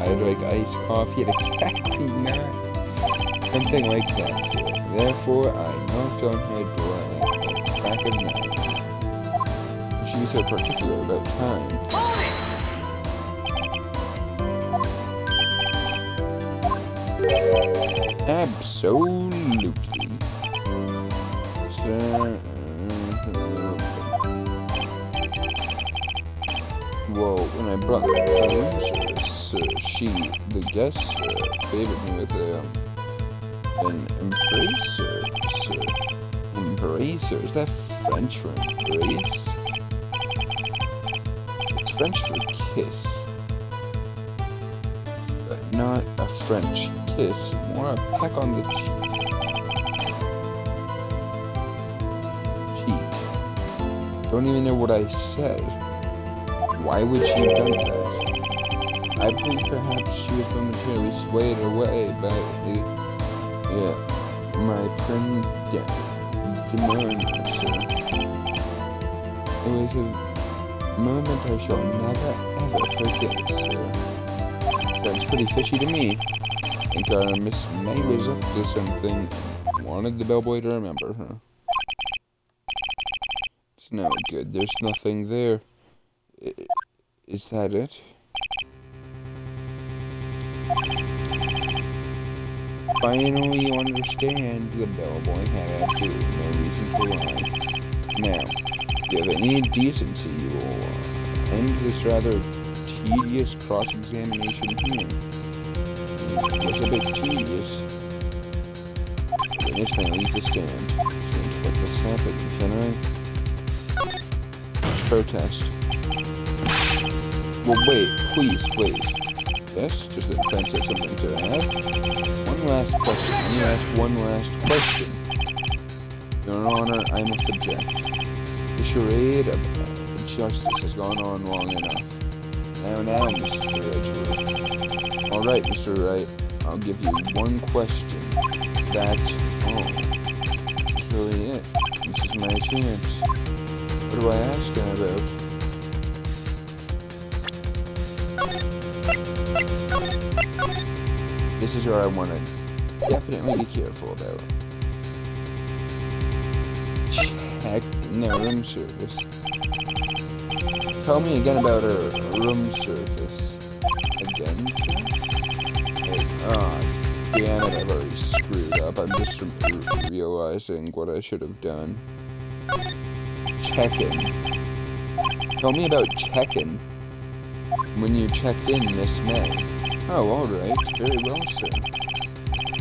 Speaker 1: I'd like iced coffee at exactly 9. Something like that, sir. Therefore, I knocked on her door at the crack of 9. She was so particular about time. Absolutely. Well, when I brought the room service, the guest, favored me with an embracer, sir. Embracer? Is that French for embrace? It's French for kiss. But not a French kiss, more a peck on the cheek. Don't even know what I said. Why would she have done that? I believe perhaps she was momentarily swayed away by my demeanor, sir. It was a moment I shall never ever forget, sir. That's pretty fishy to me. I think our Miss May was up to something. Wanted the bellboy to remember her. It's no good. There's nothing there. Is that it? Finally, you understand. The bellboy had absolutely no reason to lie. Now, if you have any decency, you will end this rather tedious cross-examination here. It was a bit tedious. Witness may leave the stand. Seems like this happened, protest. Well, wait, please, wait. Yes, just the defense has something to add. One last question. Let me ask one last question. Your Honor, I must object. The charade of justice has gone on long enough. Now, Mr. Wright. Alright, Mr. Wright. I'll give you one question. That's all. That's really it. This is my chance. What do I ask him about? This is where I want to definitely be careful about. Check no room service. Tell me again about her room service. I'm just realizing what I should have done. Check-in. Tell me about check-in. When you checked in, Miss May. Oh, alright. Very well, sir.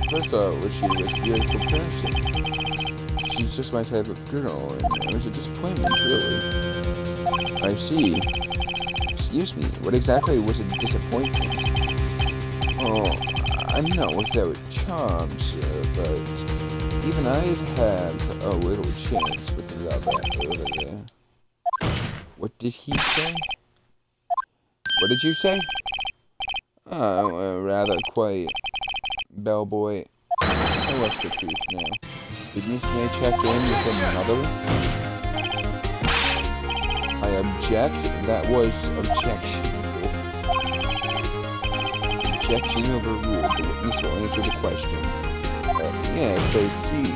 Speaker 1: First thought was she was a beautiful person. She's just my type of girl, and it was a disappointment, really. I see. Excuse me, what exactly was a disappointment? Oh, I'm not without charm, sir, but even I'd have a little chance with that over there. What did he say? What did you say? Oh, rather quite. Bellboy. Oh, what's the truth now? Did Miss May check in with another? I object. That was objectionable. Objection overruled. The witness will answer the question. Yes, I see.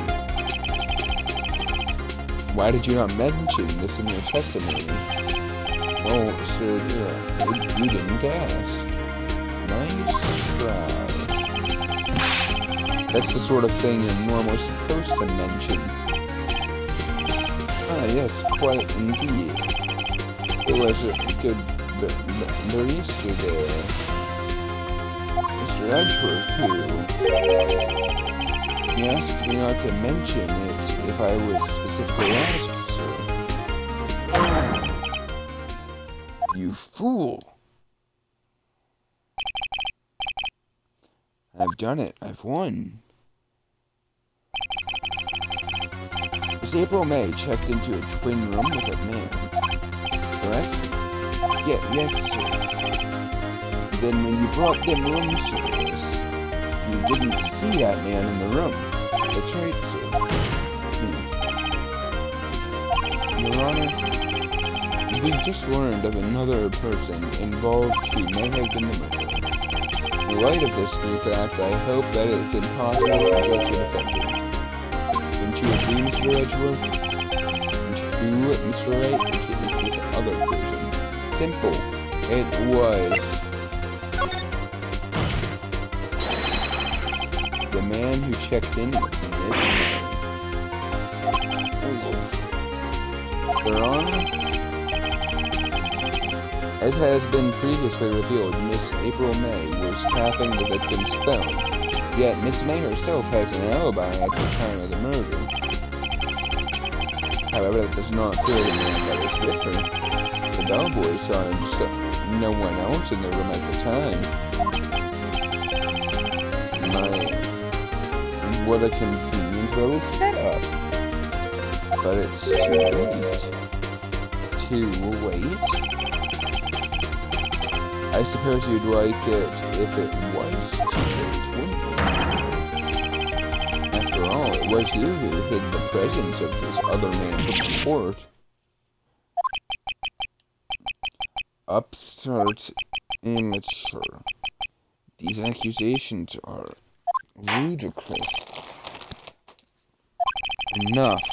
Speaker 1: Why did you not mention this in your testimony? Well, sir, you didn't ask. Nice try. That's the sort of thing you're normally supposed to mention. Ah, yes, quite indeed. It was a good barista there. Mr. Edgeworth, who... He asked me not to mention it if I was specifically asked, sir. You fool! I've done it. I've won. Was April May checked into a twin room with a man? Correct? Yes, sir. Then when you brought them room service, you didn't see that man in the room. That's right, sir. Your Honor, we just learned of another person involved who may have been the murderer. In light of this new fact, I hope that it's impossible to judge the defendant. Wouldn't you agree, Mr. Edgeworth? And who, Mr. Wright, is this other person? Simple. It was the man who checked in with me, Your Honor? As has been previously revealed, Miss April May was tapping the victim's phone, yet Miss May herself has an alibi at the time of the murder. However, that does not clear the man that was with her. The bellboy saw no one else in the room at the time. What a convenient little setup! But it's too late. Too late? I suppose you'd like it if it was too late, wouldn't you? After all, it was you who hid the presence of this other man from the court. Upstart amateur. These accusations are ludicrous. Enough.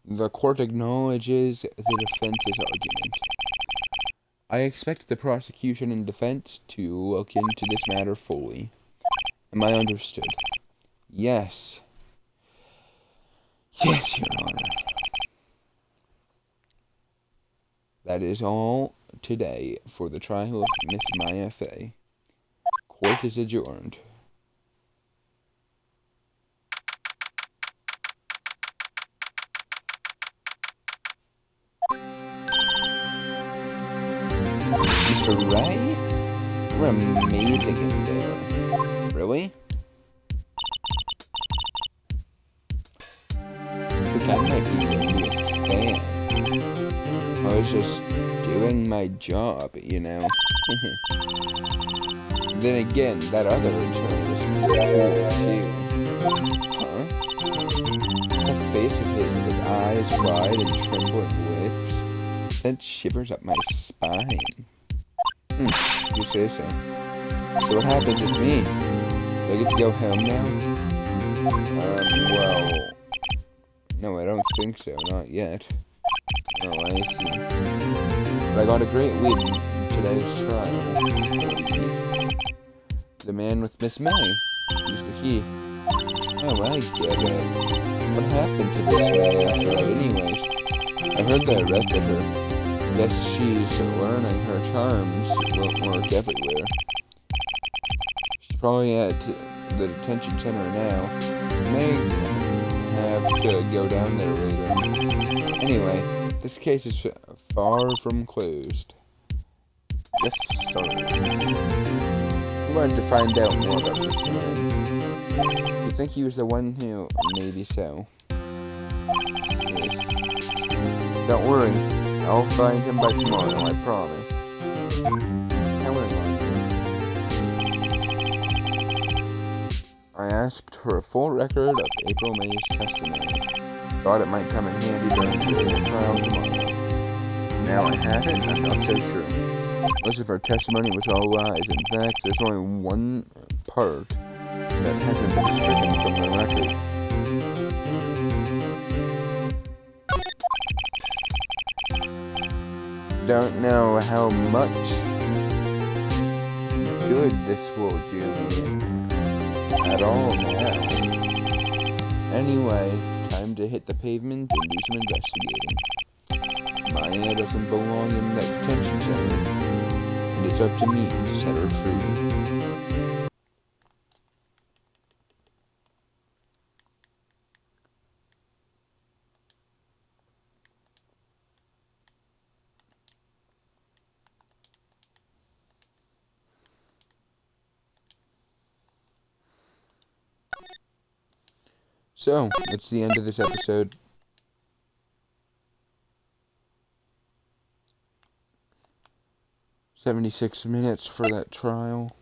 Speaker 1: The court acknowledges the defense's argument. I expect the prosecution and defense to look into this matter fully. Am I understood? Yes. Yes, Your Honor. That is all today for the trial of Miss Maya Fay. Court is adjourned. Mr. Wright? We're amazing in there. Really? I think I might be your newest fan. I was just doing my job, you know. Then again, that other intern was cool, too. Huh? The face of his with his eyes wide and trembling lips sent shivers up my spine. You say so. So what happens with me? Do I get to go home now? Well... No, I don't think so. Not yet. Oh, I see. But I got a great lead in today's trial. The man with Miss May. Use the key. Oh, I get it. What happened to this lady after that anyways? I heard they arrested her. Guess she's learning her charms won't work everywhere. She's probably at the detention center now. May have to go down there later. Anyway, this case is far from closed. Yes, sir. I wanted to find out more about this man. You think he was the one who... Maybe so. Yes. Don't worry, I'll find him by tomorrow, I promise. I asked for a full record of April May's testimony. Thought it might come in handy during the trial tomorrow. Now I have it, I'm not so sure. Most of her testimony was all lies. In fact, there's only one part that hasn't been stricken from the record. Don't know how much good this will do me at all now. Anyway, time to hit the pavement and do some investigating. Maya doesn't belong in that detention center, and it's up to me to set her free. So, that's the end of this episode. "76 minutes for that trial."